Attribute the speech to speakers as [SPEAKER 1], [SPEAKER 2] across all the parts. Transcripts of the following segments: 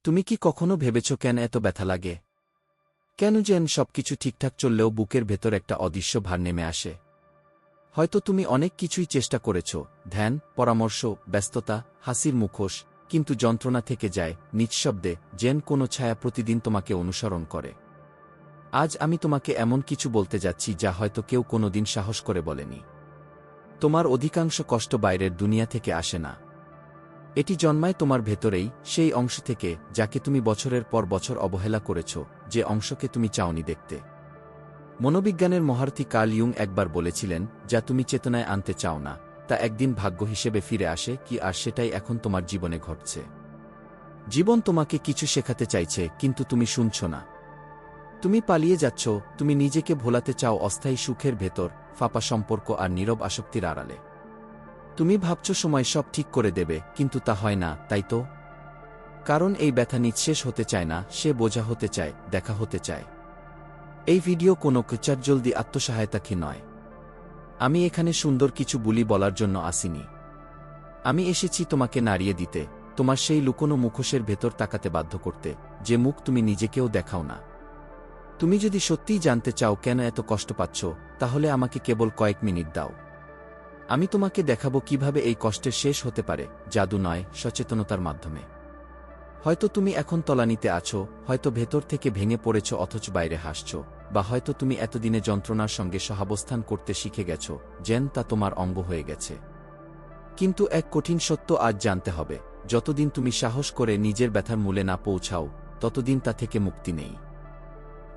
[SPEAKER 1] তুমি কি কখনো ভেবেছ কেন এত ব্যথা লাগে? কেন যেন সবকিছু ঠিকঠাক চললেও বুকের ভেতর একটা অদৃশ্য ভার নেমে আসে? হয়তো তুমি অনেক কিছুই চেষ্টা করেছ, ধ্যান, পরামর্শ, ব্যস্ততা, হাসির মুখোশ, কিন্তু যন্ত্রণা থেকে যায় নিঃশব্দে, যেন কোনো ছায়া প্রতিদিন তোমাকে অনুসরণ করে। আজ আমি তোমাকে এমন কিছু বলতে যাচ্ছি যা হয়তো কেউ কোনোদিন সাহস করে বলেনি। তোমার অধিকাংশ কষ্ট বাইরের দুনিয়া থেকে আসে না। এটি জন্মায় তোমার ভেতরেই, সেই অংশ থেকে যাকে তুমি বছরের পর বছর অবহেলা করেছ, যে অংশকে তুমি চাওনি দেখতে। মনোবিজ্ঞানের মহারথী কার্ল ইয়ুং একবার বলেছিলেন, যা তুমি চেতনায় আনতে চাও না, তা একদিন ভাগ্য হিসেবে ফিরে আসে কি, আর সেটাই এখন তোমার জীবনে ঘটছে। জীবন তোমাকে কিছু শেখাতে চাইছে, কিন্তু তুমি শুনছ না। তুমি পালিয়ে যাচ্ছ, তুমি নিজেকে ভোলাতে চাও অস্থায়ী সুখের ভেতর, ফাঁপা সম্পর্ক আর নীরব আসক্তির আড়ালে। তুমি ভাবছ সময় সব ঠিক করে দেবে, কিন্তু তা হয় না, তাই তো? কারণ এই ব্যথা নিঃশেষ হতে চায় না, সে বোঝা হতে চায়, দেখা হতে চায়। এই ভিডিও কোনো জলদি আত্মসহায়তাকে নয়। আমি এখানে সুন্দর কিছু বুলি বলার জন্য আসিনি। আমি এসেছি তোমাকে নাড়িয়ে দিতে, তোমার সেই লুকোনো মুখোশের ভেতর তাকাতে বাধ্য করতে, যে মুখ তুমি নিজেকেও দেখাও না। তুমি যদি সত্যিই জানতে চাও কেন এত কষ্ট পাচ্ছ, তাহলে আমাকে কেবল কয়েক মিনিট দাও। আমি তোমাকে দেখাবো কিভাবে এই কষ্টের শেষ হতে পারে, জাদু নয়, সচেতনতার মাধ্যমে। হয়তো তুমি এখন তলানিতে আছো, হয়তো ভেতর থেকে ভেঙে পড়েছ অথচ বাইরে হাসছ, বা হয়তো তুমি এতদিনে যন্ত্রণার সঙ্গে সহাবস্থান করতে শিখে গেছ, যেন তা তোমার অঙ্গ হয়ে গেছে। কিন্তু এক কঠিন সত্য আজ জানতে হবে, যতদিন তুমি সাহস করে নিজের ব্যথার মূলে না পৌঁছাও, ততদিন তা থেকে মুক্তি নেই।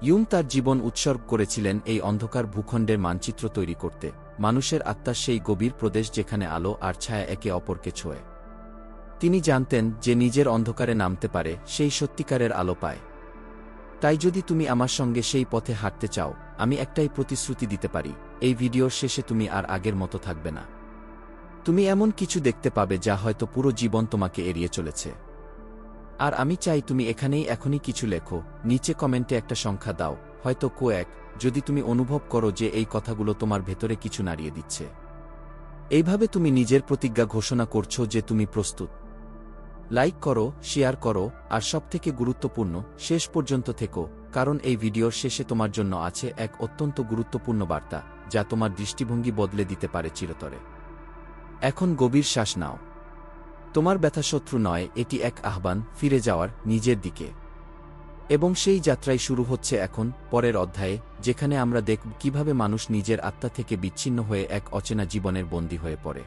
[SPEAKER 1] ইয়ুং তার জীবন উৎসর্গ করেছিলেন এই অন্ধকার ভূখণ্ডের মানচিত্র তৈরি করতে, মানুষের আত্মার সেই গভীর প্রদেশ যেখানে আলো আর ছায়া একে অপরকে ছোঁয়। তিনি জানতেন যে নিজের অন্ধকারে নামতে পারে, সেই সত্যিকারের আলো পায়। তাই যদি তুমি আমার সঙ্গে সেই পথে হাঁটতে চাও, আমি একটাই প্রতিশ্রুতি দিতে পারি, এই ভিডিওর শেষে তুমি আর আগের মতো থাকবে না। তুমি এমন কিছু দেখতে পাবে যা হয়তো পুরো জীবন তোমাকে এড়িয়ে চলেছে। আর আমি চাই তুমি এখানেই এখনই কিছু লেখো, নিচে কমেন্টে একটা সংখ্যা দাও, হয়তো কয়েক, যদি তুমি অনুভব করো যে এই কথাগুলো তোমার ভেতরে কিছু নাড়িয়ে দিচ্ছে। এইভাবে তুমি নিজের প্রতিজ্ঞা ঘোষণা করছো যে তুমি প্রস্তুত। লাইক করো, শেয়ার করো, আর সবথেকে গুরুত্বপূর্ণ, শেষ পর্যন্ত থেকো, কারণ এই ভিডিওর শেষে তোমার জন্য আছে এক অত্যন্ত গুরুত্বপূর্ণ বার্তা, যা তোমার দৃষ্টিভঙ্গি বদলে দিতে পারে চিরতরে। এখন গভীর শ্বাস নাও। তোমার ব্যথা শত্রু নয়, এটি এক আহ্বান ফিরে যাওয়ার নিজের দিকে। এবং সেই যাত্রাই শুরু হচ্ছে এখন, পরের অধ্যায়ে, যেখানে আমরা দেখব কিভাবে মানুষ নিজের আত্মা থেকে বিচ্ছিন্ন হয়ে এক অচেনা জীবনের বন্দী হয়ে পড়ে।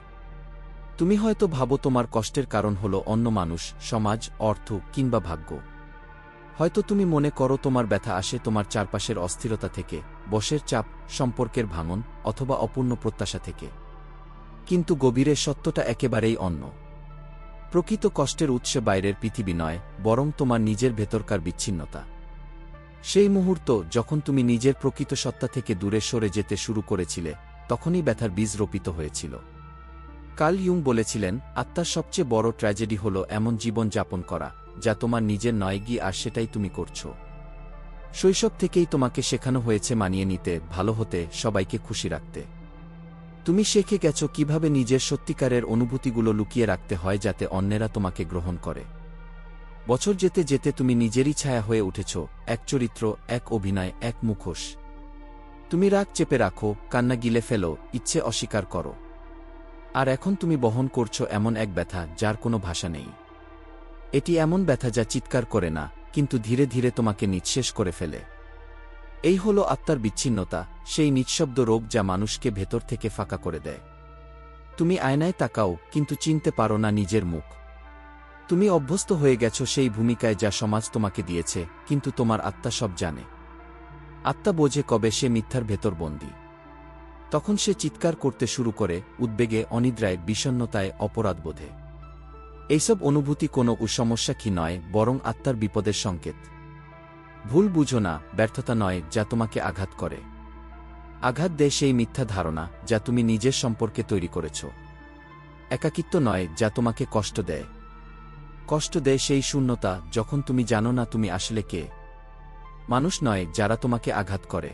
[SPEAKER 1] তুমি হয়তো ভাবো তোমার কষ্টের কারণ হলো অন্য মানুষ, সমাজ, অর্থ কিংবা ভাগ্য। হয়তো তুমি মনে করো তোমার ব্যথা আসে তোমার চারপাশের অস্থিরতা থেকে, বশের চাপ, সম্পর্কের ভাঙন, অথবা অপূর্ণ প্রত্যাশা থেকে। কিন্তু গভীরে সত্যটা একেবারেই অন্য। প্রকৃত কষ্টের উৎসে বাইরের পৃথিবী নয়, বরং তোমার নিজের ভেতরকার বিচ্ছিন্নতা। সেই মুহূর্ত যখন তুমি নিজের প্রকৃত সত্তা থেকে দূরে সরে যেতে শুরু করেছিলে, তখনই ব্যথার বীজ রোপিত হয়েছিল। কার্ল ইয়ুং বলেছিলেন, আত্মার সবচেয়ে বড় ট্র্যাজেডি হল এমন জীবন যাপন করা, যা তোমার নিজের নয় গি, আর সেটাই তুমি করছো। শৈশব থেকেই তোমাকে শেখানো হয়েছে মানিয়ে নিতে, ভালো হতে, সবাইকে খুশি রাখতে। তুমি শিখে গেছো কিভাবে নিজের সত্যিকারের অনুভূতিগুলো লুকিয়ে রাখতে হয় যাতে অন্যেরা তোমাকে গ্রহণ করে। বছর যেতে যেতে তুমি নিজেরই ছায়া হয়ে উঠেছ, এক চরিত্র, এক অভিনয়, এক মুখোশ। তুমি রাগ চেপে রাখো, কান্না গিলে ফেলো, ইচ্ছে অস্বীকার করো। আর এখন তুমি বহন করছো এমন এক ব্যথা যার কোনো ভাষা নেই। এটি এমন ব্যথা যা চিৎকার করে না, কিন্তু ধীরে ধীরে তোমাকে নিঃশেষ করে ফেলে। এই হলো আত্মার বিচ্ছিন্নতা, সেই নিঃশব্দ রোগ যা মানুষকে ভেতর থেকে ফাঁকা করে দেয়। তুমি আয়নায় তাকাও, কিন্তু চিনতে পারো না নিজের মুখ। তুমি অভ্যস্ত হয়ে গেছো সেই ভূমিকায় যা সমাজ তোমাকে দিয়েছে, কিন্তু তোমার আত্মা সব জানে। আত্মা বোঝে কবে সে মিথ্যার ভেতর বন্দী। তখন সে চিৎকার করতে শুরু করে, উদ্বেগে, অনিদ্রায়, বিষণ্ণতায়, অপরাধবোধে। এইসব অনুভূতি কোনো সমস্যা কি নয়, বরং আত্মার বিপদের সংকেত। ভুল বুঝো না, ব্যর্থতা নয় যা তোমাকে আঘাত করে। আঘাত দেয় সেই মিথ্যা ধারণা যা তুমি নিজের সম্পর্কে তৈরি করেছ। একাকিত্ব নয় যা তোমাকে কষ্ট দেয়। কষ্ট দেয় সেই শূন্যতা যখন তুমি জানো না তুমি আসলে কে। মানুষ নয় যারা তোমাকে আঘাত করে।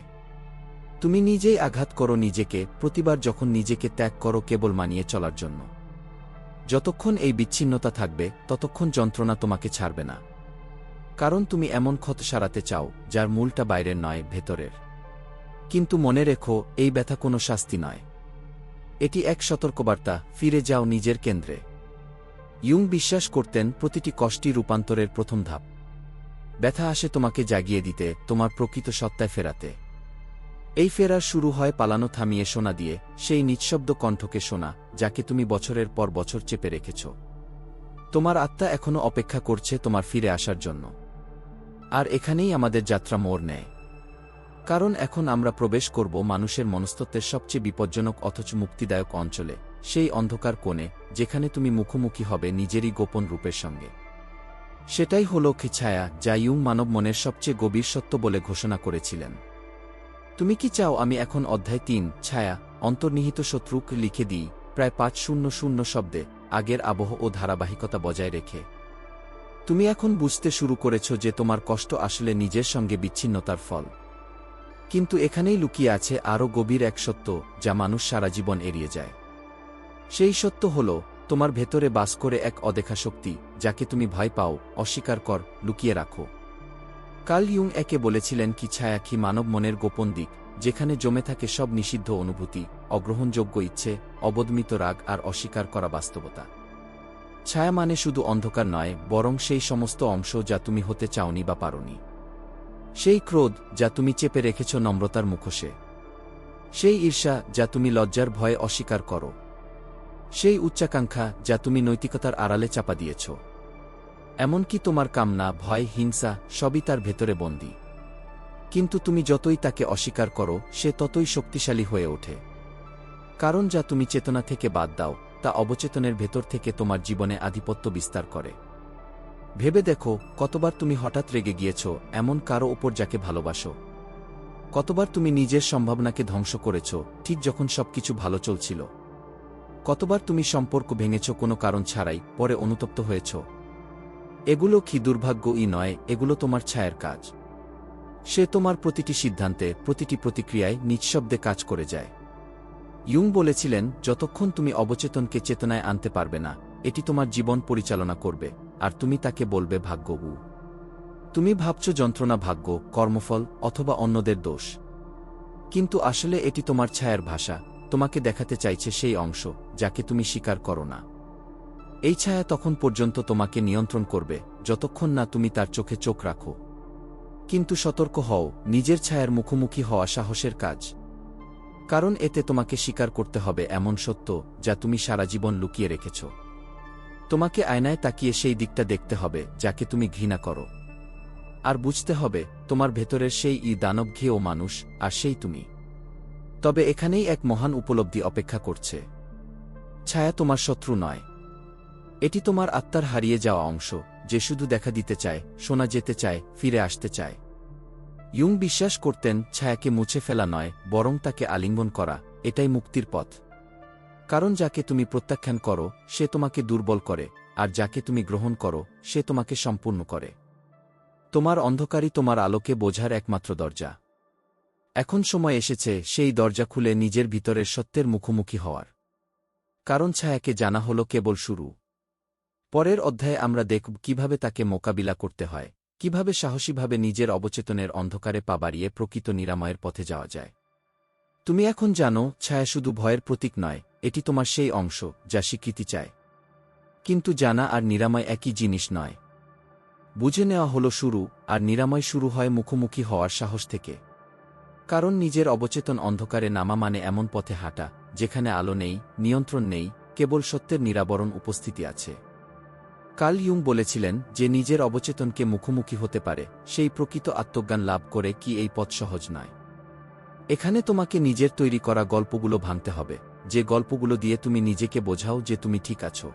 [SPEAKER 1] তুমি নিজেই আঘাত করো নিজেকে, প্রতিবার যখন নিজেকে ত্যাগ করো কেবল মানিয়ে চলার জন্য। যতক্ষণ এই বিচ্ছিন্নতা থাকবে, ততক্ষণ যন্ত্রণা তোমাকে ছাড়বে না। কারণ তুমি এমন ক্ষত সারাতে চাও যার মূলটা বাইরের নয়, ভেতরের। কিন্তু মনে রেখো, এই ব্যথা কোনো শাস্তি নয়। এটি এক সতর্কবার্তা, ফিরে যাও নিজের কেন্দ্রে। ইয়ুং বিশ্বাস করতেন প্রতিটি কষ্টই রূপান্তরের প্রথম ধাপ। ব্যথা আসে তোমাকে জাগিয়ে দিতে, তোমার প্রকৃত সত্তায় ফেরাতে। এই ফেরার শুরু হয় পালানো থামিয়ে শোনা দিয়ে, সেই নিঃশব্দ কণ্ঠকে শোনা যাকে তুমি বছরের পর বছর চেপে রেখেছ। তোমার আত্মা এখনও অপেক্ষা করছে তোমার ফিরে আসার জন্য। আর এখানেই আমাদের যাত্রা মোড় নেয়। কারণ এখন আমরা প্রবেশ করব মানুষের মনস্তত্ত্বের সবচেয়ে বিপজ্জনক অথচ মুক্তিদায়ক অঞ্চলে, সেই অন্ধকার কোণে যেখানে তুমি মুখোমুখি হবে নিজেরই গোপন রূপের সঙ্গে। সেটাই হল ছায়া, যা ইয়ুং মানব মনের সবচেয়ে গভীর সত্য বলে ঘোষণা করেছিলেন। তুমি কি চাও আমি এখন অধ্যায় ৩, ছায়া, অন্তর্নিহিত শত্রুকে লিখে দিই, প্রায় ৫০০ শব্দে, আগের আবহ ও ধারাবাহিকতা বজায় রেখে? তুমি এখন বুঝতে শুরু করেছ যে তোমার কষ্ট আসলে নিজের সঙ্গে বিচ্ছিন্নতার ফল। কিন্তু এখানেই লুকিয়ে আছে আরও গভীর এক সত্য যা মানুষ সারা জীবন এড়িয়ে যায়। সেই সত্য হল, তোমার ভেতরে বাস করে এক অদেখা শক্তি, যাকে তুমি ভয় পাও, অস্বীকার কর, লুকিয়ে রাখো। কার্ল ইয়ুং একে বলেছিলেন ছায়া, মানব মনের গোপন দিক, যেখানে জমে থাকে সব নিষিদ্ধ অনুভূতি, অগ্রহণযোগ্য ইচ্ছে, অবদমিত রাগ আর অস্বীকার করা বাস্তবতা। ছায়া মানে শুধু অন্ধকার নয়, বরং সেই সমস্ত অংশ যা তুমি হতে চাওনি বা পারোনি। সেই ক্রোধ যা তুমি চেপে রেখেছ নম্রতার মুখোশে। সেই ঈর্ষা যা তুমি লজ্জার ভয়ে অস্বীকার করো। সেই উচ্চাকাঙ্ক্ষা যা তুমি নৈতিকতার আড়ালে চাপা দিয়েছ। এমনকি তোমার কামনা, ভয়, হিংসা সবই তার ভেতরে বন্দী। কিন্তু তুমি যতই তাকে অস্বীকার করো, সে ততই শক্তিশালী হয়ে ওঠে। কারণ যা তুমি চেতনা থেকে বাদ দাও, তা অবচেতনের ভেতর থেকে তোমার জীবনে আধিপত্য বিস্তার করে। ভেবে দেখো, কতবার তুমি হঠাৎ রেগে গিয়েছ এমন কারো ওপর যাকে ভালোবাসো। কতবার তুমি নিজের সম্ভাবনাকে ধ্বংস করেছ ঠিক যখন সবকিছু ভালো চলছিল। কতবার তুমি সম্পর্ক ভেঙেছ কোনো কারণ ছাড়াই, পরে অনুতপ্ত হয়েছ। এগুলো কি দুর্ভাগ্যই নয়, এগুলো তোমার ছায়ার কাজ। সে তোমার প্রতিটি সিদ্ধান্তে, প্রতিটি প্রতিক্রিয়ায় নিঃশব্দে কাজ করে যায়। ইয়ুং বলেছিলেন, যতক্ষণ তুমি অবচেতনকে চেতনায় আনতে পারবে না, এটি তোমার জীবন পরিচালনা করবে, আর তুমি তাকে বলবে ভাগ্য। তুমি ভাবছ যন্ত্রণা ভাগ্য, কর্মফল অথবা অন্যদের দোষ। কিন্তু আসলে এটি তোমার ছায়ার ভাষা, তোমাকে দেখাতে চাইছে সেই অংশ যাকে তুমি স্বীকার করো না। এই ছায়া তখন পর্যন্ত তোমাকে নিয়ন্ত্রণ করবে যতক্ষণ না তুমি তার চোখে চোখ রাখো। কিন্তু সতর্ক হও, নিজের ছায়ার মুখোমুখি হওয়া সাহসের কাজ। কারণ এতে তোমাকে স্বীকার করতে হবে এমন সত্য যা তুমি সারা জীবন লুকিয়ে রেখেছ। তোমাকে আয়নায় তাকিয়ে সেই দিকটা দেখতে হবে যাকে তুমি ঘৃণা করো। আর বুঝতে হবে, তোমার ভেতরের সেই দানব ঘেয় মানুষ, আর সেই তুমি। তবে এখানেই এক মহান উপলব্ধি অপেক্ষা করছে। ছায়া তোমার শত্রু নয়। এটি তোমার আত্মার হারিয়ে যাওয়া অংশ, যে শুধু দেখা দিতে চায়, শোনা যেতে চায়, ফিরে আসতে চায়। ইয়ুং বিশ্বাস করতেন, ছায়াকে মুছে ফেলা নয়, বরং তাকে আলিঙ্গন করা, এটাই মুক্তির পথ। কারণ যাকে তুমি প্রত্যাখ্যান করো, সে তোমাকে দুর্বল করে, আর যাকে তুমি গ্রহণ করো, সে তোমাকে সম্পূর্ণ করে। তোমার অন্ধকারই তোমার আলোকে বোঝার একমাত্র দরজা। এখন সময় এসেছে সেই দরজা খুলে নিজের ভিতরের সত্যের মুখোমুখি হওয়ার। কারণ ছায়াকে জানা হলো কেবল শুরু। পরের অধ্যায়ে আমরা দেখব কিভাবে তাকে মোকাবিলা করতে হয়, কিভাবে সাহসীভাবে নিজের অবচেতনের অন্ধকারে পা বাড়িয়ে প্রকৃত নিরাময়ের পথে যাওয়া যায়। তুমি এখন জানো, ছায়া শুধু ভয়ের প্রতীক নয়, এটি তোমার সেই অংশ যা স্বীকৃতি চায়। কিন্তু জানা আর নিরাময় একই জিনিস নয়। বুঝে নেওয়া হলো শুরু, আর নিরাময় শুরু হয় মুখোমুখি হওয়ার সাহস থেকে। কারণ নিজের অবচেতন অন্ধকারে নামা মানে এমন পথে হাঁটা যেখানে আলো নেই, নিয়ন্ত্রণ নেই, কেবল সত্যের নিরাবরণ উপস্থিতি আছে। কার্ল ইয়ুং বলেছিলেন, যে নিজের অবচেতনকে মুখোমুখি হতে পারে, সেই প্রকৃত আত্মজ্ঞান লাভ করে। কি এই পথ সহজ নয়? এখানে তোমাকে নিজের তৈরি করা গল্পগুলো ভাঙতে হবে, যে গল্পগুলো দিয়ে তুমি নিজেকে বোঝাও যে তুমি ঠিক আছো।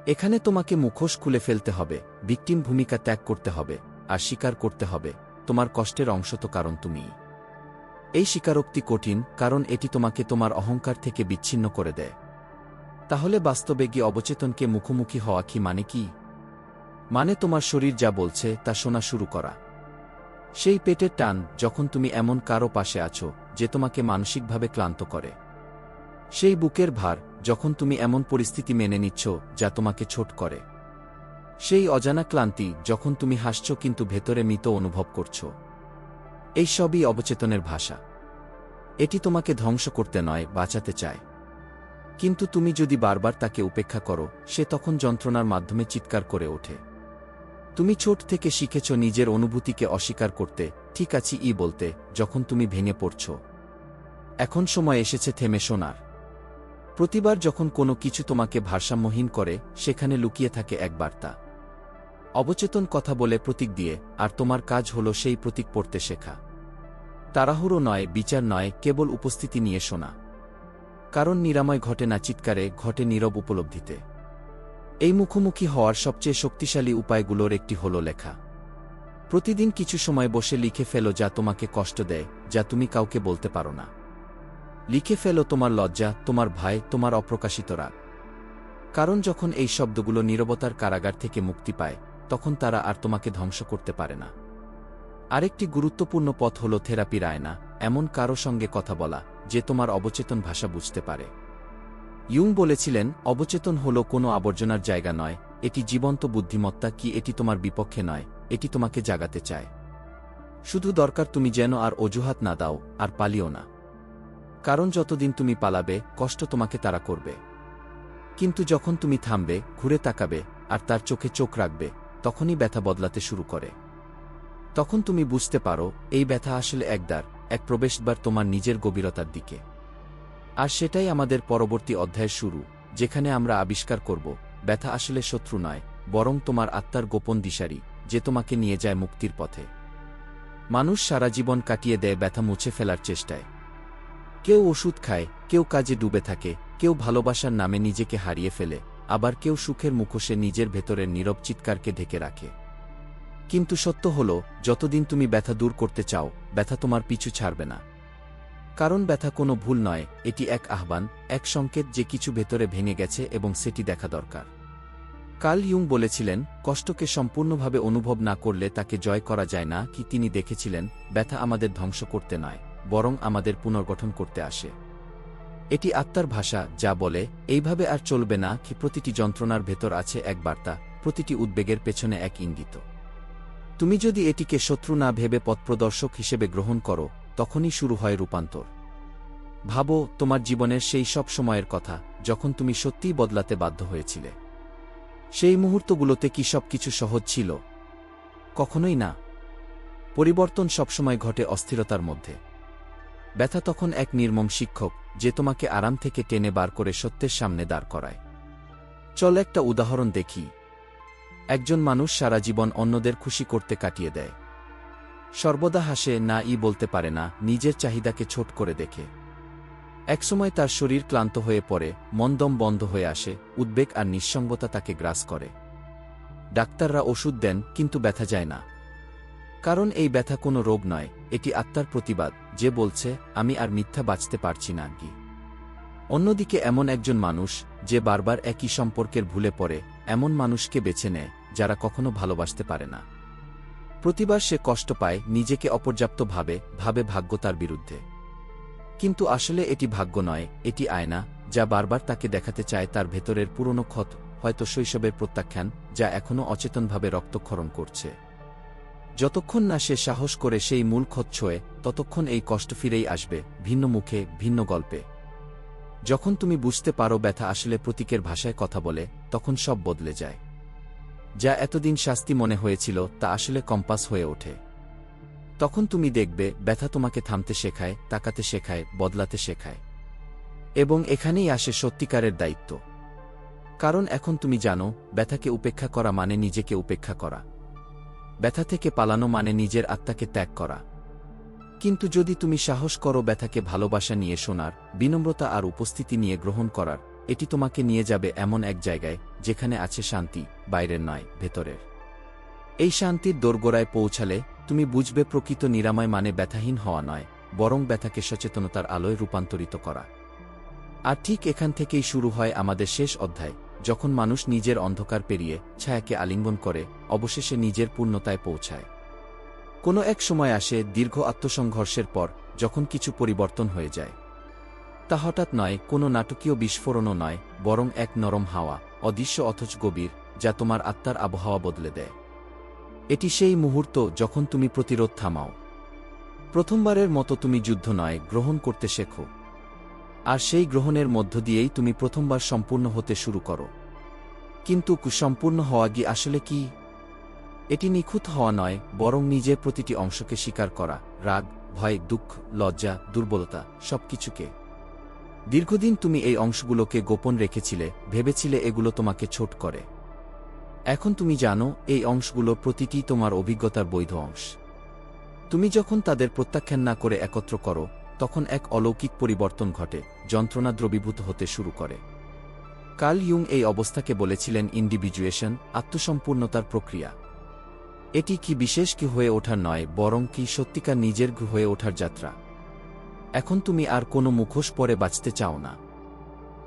[SPEAKER 1] এখানে তোমাকে মুখোশ খুলে ফেলতে হবে, ভিকটিম ভূমিকা ত্যাগ করতে হবে, আর স্বীকার করতে হবে, তোমার কষ্টের অংশ তো কারণ তুমিই। এই স্বীকারোক্তি কঠিন, কারণ এটি তোমাকে তোমার অহংকার থেকে বিচ্ছিন্ন করে দেয়। তাহলে বাস্তবে গিয়ে অবচেতনকে মুখোমুখি হওয়া কি মানে কি? মানে তোমার শরীর যা বলছে তা শোনা শুরু করা। সেই পেটের টান যখন তুমি এমন কারো পাশে আছো যে তোমাকে মানসিকভাবে ক্লান্ত করে। সেই বুকের ভার যখন তুমি এমন পরিস্থিতি মেনে নিচ্ছ যা তোমাকে ছোট করে। সেই অজানা ক্লান্তি, যখন তুমি হাসছ কিন্তু ভেতরে মৃত অনুভব করছ। এই সবই অবচেতনের ভাষা। এটি তোমাকে ধ্বংস করতে নয়, বাঁচাতে চায়। কিন্তু তুমি যদি বারবার তাকে উপেক্ষা করো, সে তখন যন্ত্রণার মাধ্যমে চিৎকার করে ওঠে। তুমি ছোট থেকে শিখেছ নিজের অনুভূতিকে অস্বীকার করতে, ঠিক আছি বলতে, যখন তুমি ভেঙে পড়ছ। এখন সময় এসেছে থেমে শোনার। প্রতিবার যখন কোনো কিছু তোমাকে ভারসাম্যহীন করে, সেখানে লুকিয়ে থাকে এক বার্তা। অবচেতন কথা বলে প্রতীক দিয়ে, আর তোমার কাজ হলো সেই প্রতীক পড়তে শেখা। তাড়াহুড়ো নয়, বিচার নয়, কেবল উপস্থিতি নিয়ে শোনা। কারণ নিরাময় ঘটে না চিৎকারে, ঘটে নীরব উপলব্ধিতে। এই মুখোমুখি হওয়ার সবচেয়ে শক্তিশালী উপায়গুলোর একটি হলো লেখা। প্রতিদিন কিছু সময় বসে লিখে ফেলো যা তোমাকে কষ্ট দেয়, যা তুমি কাউকে বলতে পারো না। লিখে ফেলো তোমার লজ্জা, তোমার ভয়, তোমার অপ্রকাশিত রাগ। কারণ যখন এই শব্দগুলো নীরবতার কারাগার থেকে মুক্তি পায়, তখন তারা আর তোমাকে ধ্বংস করতে পারে না। আরেকটি গুরুত্বপূর্ণ পথ হল থেরাপির আয়না, এমন কারো সঙ্গে কথা বলা যে তোমার অবচেতন ভাষা বুঝতে পারে। ইয়ুং বলেছিলেন, অবচেতন হল কোনো আবর্জনার জায়গা নয়, এটি জীবন্ত বুদ্ধিমত্তা। কি এটি তোমার বিপক্ষে নয়, এটি তোমাকে জাগাতে চায়। শুধু দরকার তুমি যেন আর অজুহাত না দাও, আর পালিও না। কারণ যতদিন তুমি পালাবে, কষ্ট তোমাকে তাড়া করবে। কিন্তু যখন তুমি থামবে, ঘুরে তাকাবে, আর তার চোখে চোখ রাখবে, তখনই ব্যথা বদলাতে শুরু করে। তখন তুমি বুঝতে পারো, এই ব্যথা আসলে এক দ্বার, এক প্রবেশদ্বার তোমার নিজের গভীরতার দিকে। আর সেটাই আমাদের পরবর্তী অধ্যায়ের শুরু, যেখানে আমরা আবিষ্কার করব, ব্যথা আসলে শত্রু নয়, বরং তোমার আত্মার গোপন দিশারি, যে তোমাকে নিয়ে যায় মুক্তির পথে। মানুষ সারা জীবন কাটিয়ে দেয় ব্যথা মুছে ফেলার চেষ্টায়। কেউ ওষুধ খায়, কেউ কাজে ডুবে থাকে, কেউ ভালোবাসার নামে নিজেকে হারিয়ে ফেলে, আবার কেউ সুখের মুখোশে নিজের ভেতরের নীরব চিৎকারকে ঢেকে রাখে। কিন্তু সত্য হল, যতদিন তুমি ব্যথা দূর করতে চাও, ব্যথা তোমার পিছু ছাড়বে না। কারণ ব্যথা কোনো ভুল নয়, এটি এক আহ্বান, এক সংকেত যে কিছু ভেতরে ভেঙে গেছে এবং সেটি দেখা দরকার। কার্ল ইয়ুং বলেছিলেন, কষ্টকে সম্পূর্ণভাবে অনুভব না করলে তাকে জয় করা যায় না। কি তিনি দেখেছিলেন, ব্যথা আমাদের ধ্বংস করতে নয়, বরং আমাদের পুনর্গঠন করতে আসে। এটি আত্মার ভাষা, যা বলে, এইভাবে আর চলবে না। কি প্রতিটি যন্ত্রণার ভেতর আছে এক বার্তা, প্রতিটি উদ্বেগের পেছনে এক ইঙ্গিত। তুমি যদি এটিকে শত্রু না ভেবে পথপ্রদর্শক হিসেবে গ্রহণ করো, তখনই শুরু হয় রূপান্তর। ভাবো তোমার জীবনের সেই সব সময়ের কথা, যখন তুমি সত্যিই বদলাতে বাধ্য হয়েছিলে। সেই মুহূর্তগুলোতে কি সবকিছু সহজ ছিল? কখনোই না। পরিবর্তন সবসময় ঘটে অস্থিরতার মধ্যে। ব্যথা তখন এক নির্মম শিক্ষক, যে তোমাকে আরাম থেকে টেনে বার করে সত্যের সামনে দাঁড় করায়। চল একটা উদাহরণ দেখি। একজন মানুষ সারা জীবন অন্যদের খুশি করতে কাটিয়ে দেয়। সর্বদা হাসে, না বলতে পারে না, নিজের চাহিদাকে ছোট করে দেখে। একসময় তার শরীর ক্লান্ত হয়ে পড়ে, মনদম বন্ধ হয়ে আসে, উদ্বেগ আর নিঃসঙ্গতা তাকে গ্রাস করে। ডাক্তাররা ওষুধ দেন, কিন্তু ব্যথা যায় না। কারণ এই ব্যথা কোনো রোগ নয়, এটি আত্মার প্রতিবাদ, যে বলছে, আমি আর মিথ্যা বাঁচতে পারছি না। কি অন্যদিকে এমন একজন মানুষ, যে বারবার একই সম্পর্কের ভুলে পড়ে, এমন মানুষকে বেছে নেয় যারা কখনো ভালোবাসতে পারে না। প্রতিবার সে কষ্ট পায়, নিজেকে অপর্যাপ্ত ভাবে ভাগ্য তার বিরুদ্ধে। কিন্তু আসলে এটি ভাগ্য নয়, এটি আয়না, যা বারবার তাকে দেখাতে চায় তার ভেতরের পুরনো ক্ষত, হয়তো শৈশবের প্রত্যাখ্যান, যা এখনও অচেতনভাবে রক্তক্ষরণ করছে। যতক্ষণ না সে সাহস করে সেই মূল ক্ষত ছোঁয়ে, ততক্ষণ এই কষ্ট ফিরেই আসবে, ভিন্ন মুখে, ভিন্ন গল্পে। যখন তুমি বুঝতে পারো ব্যথা আসলে প্রতীকের ভাষায় কথা বলে, তখন সব বদলে যায়। যা এতদিন শাস্তি মনে হয়েছিল, তা আসলে কম্পাস হয়ে ওঠে। তখন তুমি দেখবে, ব্যথা তোমাকে থামতে শেখায়, তাকাতে শেখায়, বদলাতে শেখায়। এবং এখানেই আসে সত্যিকারের দায়িত্ব। কারণ এখন তুমি জানো, ব্যথাকে উপেক্ষা করা মানে নিজেকে উপেক্ষা করা। ব্যথা থেকে পালানো মানে নিজের আত্মাকে ত্যাগ করা। কিন্তু যদি তুমি সাহস করো ব্যথাকে ভালোবাসা নিয়ে শোনার, বিনম্রতা আর উপস্থিতি নিয়ে গ্রহণ করার, এটি তোমাকে নিয়ে যাবে এমন এক জায়গায়, যেখানে আছে শান্তি, বাইরের নয়, ভেতরের। এই শান্তির দোরগোড়ায় পৌঁছালে তুমি বুঝবে, প্রকৃত নিরাময় মানে ব্যথাহীন হওয়া নয়, বরং ব্যথাকে সচেতনতার আলোয় রূপান্তরিত করা। আর ঠিক এখান থেকেই শুরু হয় আমাদের শেষ অধ্যায়, যখন মানুষ নিজের অন্ধকার পেরিয়ে ছায়াকে আলিঙ্গন করে, অবশেষে নিজের পূর্ণতায় পৌঁছায়। কোনো এক সময় আসে, দীর্ঘ আত্মসংঘর্ষের পর, যখন কিছু পরিবর্তন হয়ে যায়। তা হঠাৎ নয়, কোনো নাটকীয় বিস্ফোরণও নয়, বরং এক নরম হাওয়া, অদৃশ্য অথচ গভীর, যা তোমার আত্মার আবহাওয়া বদলে দেয়। এটি সেই মুহূর্ত যখন তুমি প্রতিরোধ থামাও। প্রথমবারের মতো তুমি যুদ্ধ নয়, গ্রহণ করতে শেখো। আর সেই গ্রহণের মধ্য দিয়েই তুমি প্রথমবার সম্পূর্ণ হতে শুরু করো। কিন্তু সম্পূর্ণ হওয়া কি আসলে কি? এটি নিখুঁত হওয়া নয়, বরং নিজের প্রতিটি অংশকে স্বীকার করা, রাগ, ভয়, দুঃখ, লজ্জা, দুর্বলতা, সবকিছুকে। দীর্ঘদিন তুমি এই অংশগুলোকে গোপন রেখেছিলে, ভেবেছিলে এগুলো তোমাকে ছোট করে। এখন তুমি জানো এই অংশগুলো প্রতিটি তোমার অভিজ্ঞতার বৈধ অংশ। তুমি যখন তাদের প্রত্যাখ্যান না করে একত্র করো, তখন এক অলৌকিক পরিবর্তন ঘটে, যন্ত্রণা দ্রবীভূত হতে শুরু করে। কার্ল ইয়ুং এই অবস্থাকে বলেছিলেন ইন্ডিভিজুয়েশন, আত্মসম্পূর্ণতার প্রক্রিয়া। এটি কি বিশেষ কি হয়ে ওঠার নয়, বরং কি সত্যিকার নিজের হয়ে ওঠার যাত্রা। এখন তুমি আর কোনো মুখোশ পরে বাঁচতে চাও না।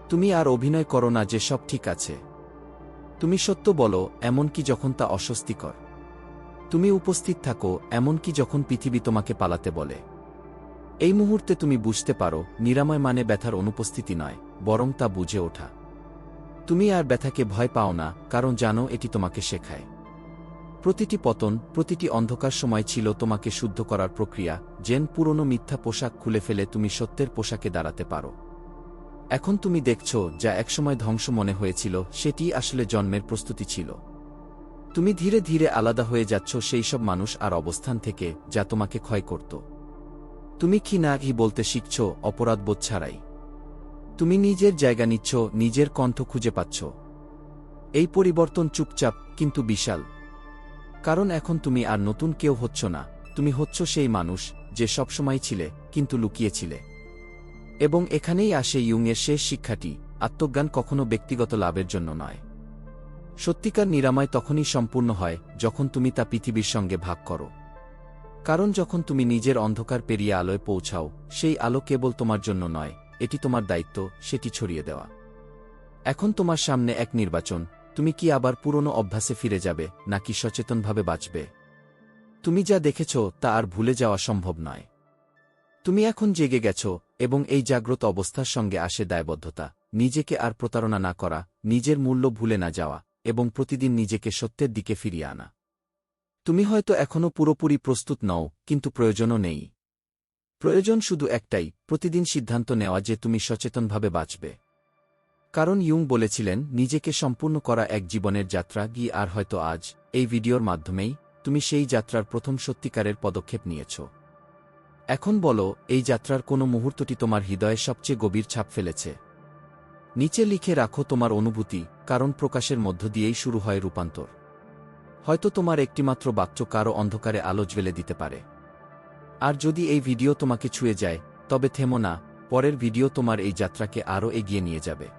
[SPEAKER 1] তুমি আর অভিনয় করো না যে সব ঠিক আছে। তুমি সত্য বলো, এমনকি যখন তা অস্বস্তিকর। তুমি উপস্থিত থাকো, এমনকি যখন পৃথিবী তোমাকে পালাতে বলে। এই মুহূর্তে তুমি বুঝতে পারো, নিরাময় মানে ব্যথার অনুপস্থিতি নয়, বরং তা বুঝে ওঠা। তুমি আর ব্যথাকে ভয় পাও না, কারণ জানো এটি তোমাকে শেখায়। প্রতিটি পতন, প্রতিটি অন্ধকার সময় ছিল তোমাকে শুদ্ধ করার প্রক্রিয়া, যেন পুরনো মিথ্যা পোশাক খুলে ফেলে তুমি সত্যের পোশাকে দাঁড়াতে পারো। এখন তুমি দেখছ, যা একসময় ধ্বংস মনে হয়েছিল, সেটি আসলে জন্মের প্রস্তুতি ছিল। তুমি ধীরে ধীরে আলাদা হয়ে যাচ্ছ সেই সব মানুষ আর অবস্থান থেকে, যা তোমাকে ক্ষয় করত। তুমি কি না কি বলতে শিখছ, অপরাধবোধ ছাড়াই। তুমি নিজের জায়গা নিচ্ছ, নিজের কণ্ঠ খুঁজে পাচ্ছ। এই পরিবর্তন চুপচাপ কিন্তু বিশাল। কারণ এখন তুমি আর নতুন কেউ হচ্ছ না, তুমি হচ্ছ সেই মানুষ যে সবসময় ছিলে, কিন্তু লুকিয়েছিলে। এবং এখানেই আসে ইয়ুংয়ের শেষ শিক্ষাটি, আত্মজ্ঞান কখনো ব্যক্তিগত লাভের জন্য নয়। সত্যিকার নিরাময় তখনই সম্পূর্ণ হয় যখন তুমি তা পৃথিবীর সঙ্গে ভাগ করো। কারণ যখন তুমি নিজের অন্ধকার পেরিয়ে আলোয় পৌঁছাও, সেই আলো কেবল তোমার জন্য নয়, এটি তোমার দায়িত্ব সেটি ছড়িয়ে দেওয়া। এখন তোমার সামনে এক নির্বাচন, তুমি কি আবার পুরনো অভ্যাসে ফিরে যাবে, নাকি সচেতনভাবে বাঁচবে? তুমি যা দেখেছ তা আর ভুলে যাওয়া সম্ভব নয়। তুমি এখন জেগে গেছ, এবং এই জাগ্রত অবস্থার সঙ্গে আসে দায়বদ্ধতা, নিজেকে আর প্রতারণা না করা, নিজের মূল্য ভুলে না যাওয়া, এবং প্রতিদিন নিজেকে সত্যের দিকে ফিরিয়ে আনা। তুমি হয়তো এখনও পুরোপুরি প্রস্তুত নও, কিন্তু প্রয়োজনও নেই। প্রয়োজন শুধু একটাই, প্রতিদিন সিদ্ধান্ত নেওয়া যে তুমি সচেতনভাবে বাঁচবে। কারণ ইয়ুং বলেছিলেন, নিজেকে সম্পূর্ণ করা এক জীবনের যাত্রা, আর হয়তো আজ, এই ভিডিওর মাধ্যমেই, তুমি সেই যাত্রার প্রথম সত্যিকারের পদক্ষেপ নিয়েছ। এখন বলো, এই যাত্রার কোনো মুহূর্তটি তোমার হৃদয়ে সবচেয়ে গভীর ছাপ ফেলেছে? নিচে লিখে রাখো তোমার অনুভূতি, কারণ প্রকাশের মধ্য দিয়েই শুরু হয় রূপান্তর। হয়তো তোমার একটিমাত্র বাক্য কারও অন্ধকারে আলো জ্বেলে দিতে পারে। আর যদি এই ভিডিও তোমাকে ছুঁয়ে যায়, তবে থেমো না, পরের ভিডিও তোমার এই যাত্রাকে আরও এগিয়ে নিয়ে যাবে।